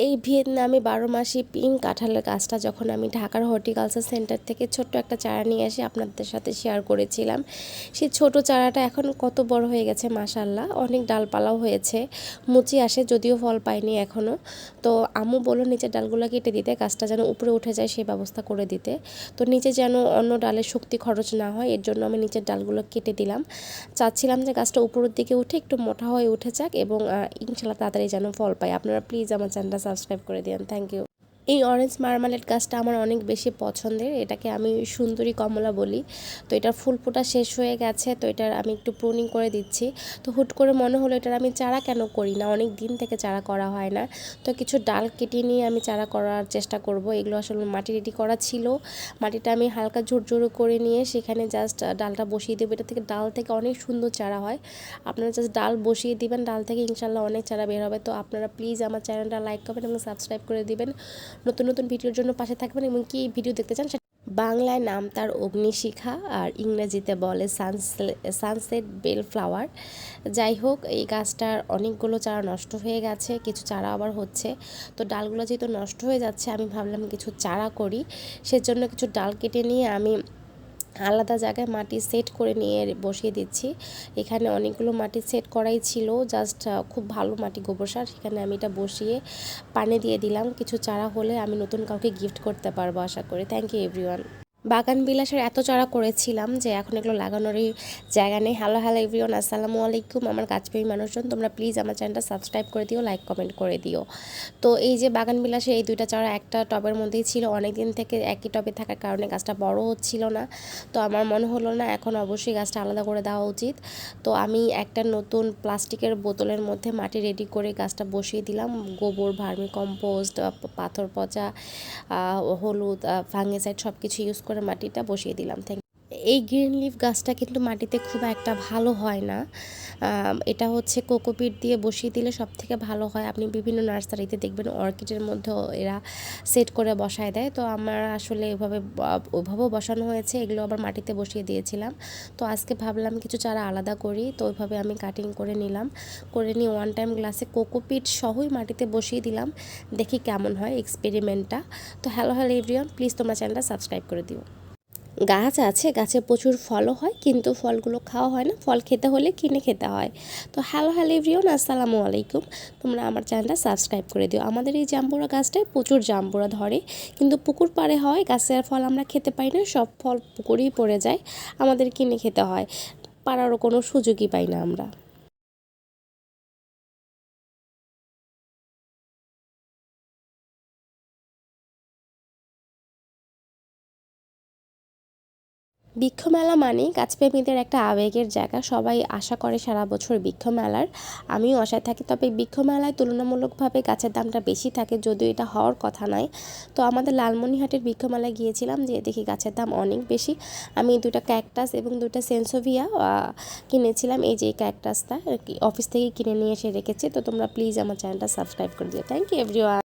এই ভিয়েতনামি 12 মাসি পিঙ্ক কাঁঠালের গাছটা যখন আমি ঢাকার হর্টিকালচার সেন্টার থেকে ছোট্ট একটা চারা নিয়ে এসে আপনাদের সাথে শেয়ার করেছিলাম, সেই ছোট চারাটা এখন কত বড় হয়ে গেছে মাশাআল্লাহ। অনেক ডালপালাও হয়েছে, মুচি আসে, যদিও ফল পাইনি এখনও। তো আম্মু বলল নিচের ডালগুলো কেটে দিতে, গাছটা যেন উপরে উঠে যায় সেই ব্যবস্থা করে দিতে। তো নিচে যেন অন্য ডালের শক্তি খরচ না হয়, এর জন্য আমি নিচের ডালগুলো কেটে দিলাম। চাচ্ছিলাম যে গাছটা উপরের দিকে উঠে একটু মোটা হয়ে উঠে যাক এবং ইনশাল্লাহ তাড়াতাড়ি যেন ফল পাই। আপনারা প্লিজ আমার চ্যানেলটা সাবস্ক্রাইব করে দিন, থ্যাংক ইউ। এই অরেঞ্জ মার্মালেড গাছটা আমার অনেক বেশি পছন্দের, এটাকে আমি সুন্দরী কমলা বলি। তো এটার ফুল ফোটা শেষ হয়ে গেছে, তো এটার আমি একটু প্রুনিং করে দিচ্ছি। তো হুট করে মনে হলো এটার আমি চারা কেন করি না, অনেক দিন থেকে চারা করা হয় না। তো কিছু ডাল কেটে নিয়ে আমি চারা করার চেষ্টা করব। এগুলো আসলে মাটি রেডি করা ছিল, মাটিটা আমি হালকা ঝুরঝুরো করে নিয়ে সেখানে জাস্ট ডালটা বসিয়ে দেবো। এটা থেকে ডাল থেকে অনেক সুন্দর চারা হয়। আপনারা জাস্ট ডাল বসিয়ে দিবেন, ডাল থেকে ইনশাল্লাহ অনেক চারা বের হবে। তো আপনারা প্লিজ আমার চ্যানেলটা লাইক করবেন এবং সাবস্ক্রাইব করে দিবেন। নতুন নতুন ভিডিওর জন্য পাশে থাকবেন এবং কি ভিডিও দেখতে চান সেটা বাংলায় নাম তার অগ্নিশিখা, আর ইংরেজিতে বলে সানসেট বেল ফ্লাওয়ার। যাই হোক, এই গাছটার অনেকগুলো চারা নষ্ট হয়ে গেছে, কিছু চারা আবার হচ্ছে। তো ডালগুলো যেহেতু নষ্ট হয়ে যাচ্ছে, আমি ভাবলাম কিছু চারা করি। সেজন্য কিছু ডাল কেটে নিয়ে আমি আলাদা জায়গায় মাটি সেট করে নিয়ে বসিয়ে দিচ্ছি। এখানে অনেকগুলো মাটি সেট করাই ছিল, জাস্ট খুব ভালো মাটি, গোবর সার, সেখানে আমি এটা বসিয়ে পানি দিয়ে দিলাম। কিছু চারা হলে আমি নতুন কাউকে গিফট করতে পারবো আশা করি। Thank you everyone. বাগান বিলাসের এত চারা করেছিলাম যে এখন এগুলো লাগানোরই জায়গা নেই। হ্যালো হ্যালো এভরিওয়ান, আসসালামু আলাইকুম আমার গাছপ্রেমী মানুষজন। তোমরা প্লিজ আমার চ্যানেলটা সাবস্ক্রাইব করে দিও, লাইক কমেন্ট করে দিও। তো এই যে বাগান বিলাসের এই দুইটা চারা একটা টবের মধ্যেই ছিল, অনেক দিন থেকে একই টবে থাকার কারণে গাছটা বড় হচ্ছিল না। তো আমার মনে হলো না এখন অবশ্যই গাছটা আলাদা করে দেওয়া উচিত। তো আমি একটা নতুন প্লাস্টিকের বোতলের মধ্যে মাটি রেডি করে গাছটা বসিয়ে দিলাম। গোবর, ভার্মি কম্পোস্ট, পাথর পচা, হলুদ, ফাঙ্গিসাইড সব কিছু ইউজ করে মাটিটা বসিয়ে দিলাম। এই গ্রিন লিফ গাছটা কিন্তু মাটিতে খুব একটা ভালো হয় না। এটা হচ্ছে কোকোপিট দিয়ে বসিয়ে দিলে সব থেকে ভালো হয়। আপনি বিভিন্ন নার্সারিতে দেখবেন অর্কিডের মধ্যেও এরা সেট করে বসায় দেয়। তো আমার আসলে ওইভাবেও বসানো হয়েছে, এগুলো আবার মাটিতে বসিয়ে দিয়েছিলাম। তো আজকে ভাবলাম কিছু চারা আলাদা করি, তো ওইভাবে আমি কাটিং করে নিলাম। করে নিয়ে ওয়ান টাইম গ্লাসে কোকোপিট সহই মাটিতে বসিয়ে দিলাম, দেখি কেমন হয় এক্সপেরিমেন্টটা। তো হ্যালো হ্যালো এভরিওয়ান, প্লিজ তোমরা চ্যানেলটা সাবস্ক্রাইব করে দিও। গাছ আছে, গাছে প্রচুর ফলও হয়, কিন্তু ফলগুলো খাওয়া হয় না, ফল খেতে হলে কিনে খেতে হয়। তো হ্যালো হ্যালো এভরিওয়ান, আসসালামু আলাইকুম। তোমরা আমার চ্যানেলটা সাবস্ক্রাইব করে দিও। আমাদের এই জাম্বুরা গাছটায় প্রচুর জাম্বুরা ধরে, কিন্তু পুকুর পাড়ে হয়, গাছের ফল আমরা খেতে পাই না, সব ফল পুকুরেই পড়ে যায়, আমাদের কিনে খেতে হয়, পাড়ারও কোনো সুযোগই পাই না আমরা। বৃক্ষ মেলা মানেই গাছপ্রেমীদের একটা আবেগের জায়গা, সবাই আশা করে সারা বছর বৃক্ষ মেলার। আমিও আশায় থাকি, তবে বৃক্ষ মেলায় তুলনামূলকভাবে গাছের দামটা বেশি থাকে, যদিও এটা হওয়ার কথা নয়। তো আমাদের লালমনিরহাটের বৃক্ষ মেলায় গিয়েছিলাম, যে দেখি গাছের দাম অনেক বেশি। আমি দুটো ক্যাকটাস এবং দুটো সেন্সোভিয়া কিনেছিলাম। এই যে এই ক্যাকটাসটা অফিস থেকে কিনে নিয়ে এসে রেখেছি। তো তোমরা প্লিজ আমার চ্যানেলটা সাবস্ক্রাইব করে দিও। Thank you everyone.